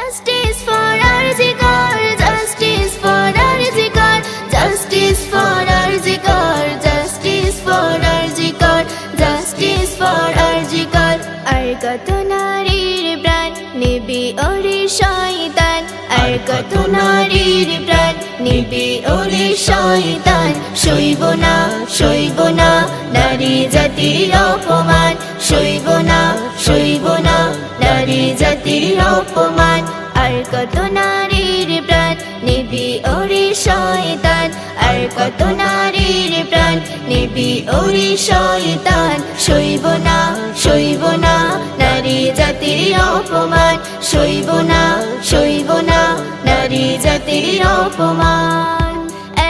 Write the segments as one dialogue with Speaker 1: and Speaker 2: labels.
Speaker 1: Justice for Arjikar, justice for Arjikar, justice for Arjikar, justice for Arjikar, justice for Arjikar. আর কত নারীর প্রাণ নিবি ওরে শয়তান, আর কত নারীর প্রাণ নিবি ওরে শয়তান। সইব না, সইব না নারী জাতির অপমান, সইব না, সইব না নারী জাতির অপমান। আর কত নারীর প্রাণ নিবি ওরে শয়তান, আর কত নারীর প্রাণ নিবি ওরে শয়তান। সইব না, সইব না নারী জাতির অপমান, সইব না, সইব না নারী জাতির অপমান।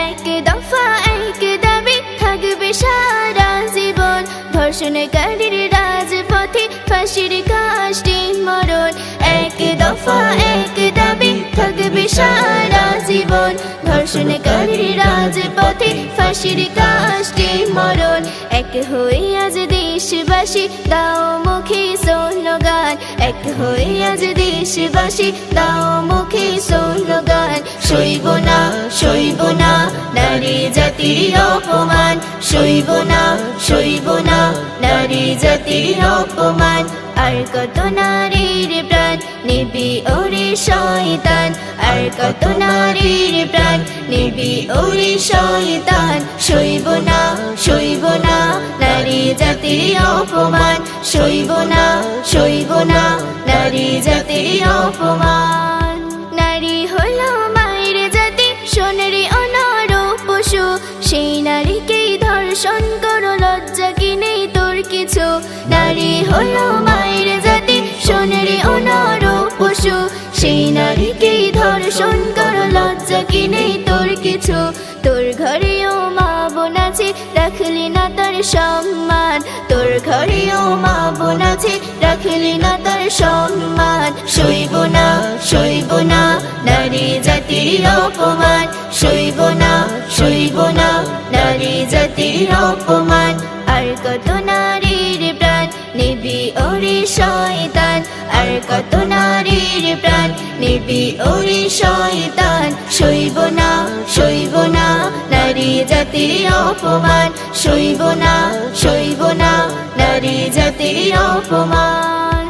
Speaker 1: এক দফা এক দাবি থাকবে সারা জীবন, ধর্ষণকারীর রাজপথে ফাঁসির কাষ্ঠে মরণ। এক দফা এক দাবি থাকবে সারা জীবন, ধর্ষণকারীর রাজপথে ফাঁসির কাষ্ঠে মরণ। এক হয়ে আজ দেশবাসী দাও মুখে স্লোগান, এক হয়ে আজ দেশবাসী দাও মুখে স্লোগান। সইব না, সইব না নারী জাতির অপমান, সইব না, সইব না নারী জাতির অপমান। আর কত নারীর প্রাণ নিবি ওরে শয়তান, আর কত নারীর প্রাণ নিবি ওরে শয়তান। সইব না, সইব না নারী জাতির অপমান, সইব না, সইব না নারী জাতির অপমান। নারী হলো মায়ের জাতি, সোনারি অনর পশু, সেই নারীকেই ধর্ষণ করো, লজ্জা কি নেই তোর কিছু। নারী হলো মায়ের জাতি, সোনারি অনর পশু, সেই নারীকেই ধর্ষণ করো, লজ্জা কি নেই তোর কিছু। তোর ঘরেও মা বোন আছে, রাখলি না তার সম্মান, তোর ঘরেও মা বোন আছে, রাখলি না তার সম্মান। সইব না, সইব না নারী জাতির অপমান, সইব না, সইব না নারী জাতির অপমান। আর কত নারীর প্রাণ নিবি ওরে শয়তান, আর কত নারীর প্রাণ নিবি ওরে শয়তান। সইব না, সইব না নারী জাতির অপমান, সইব না, সইব না নারী জাতির অপমান।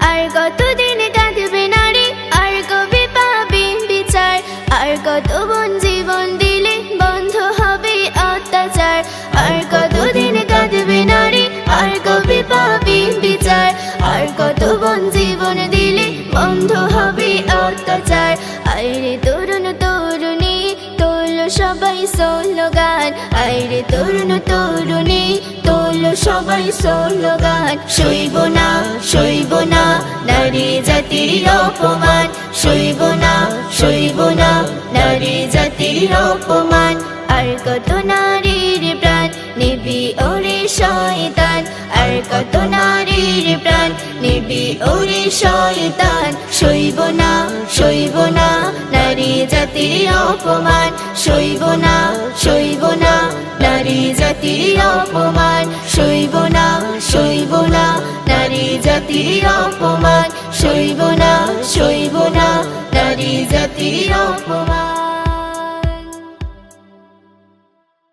Speaker 1: আর কতদিন কাঁদবে নারী, আর কবে পাবে বিচার, আর কত বোন জীবন দিলে বন্ধ হবে অত্যাচার। আর কতদিন কাঁদবে নারী, আর কবে পাবে বিচার, আর কত বোন জীবন দিলে বন্ধ হবে অত্যাচার। আইরে তরুণ তরুণী তোলো সবাই স্লোগান, আইরে তরুণ তরুণী তোলো সবাই স্লোগান। সইব না, সইব না নারী জাতির অপমান, সইব না, সইব না নারী জাতির অপমান। আর কত নারীর প্রাণ নিবি ওরে শয়তান, আর কত নারীর প্রাণ নিবি ওরে শয়তান। সইব না, সইব না নারী জাতির অপমান, সইব না, সইব না নারী জাতির অপমান। সইব না, সইব না নারী জাতির অপমান, সইব না, সইব না নারী জাতির অপমান।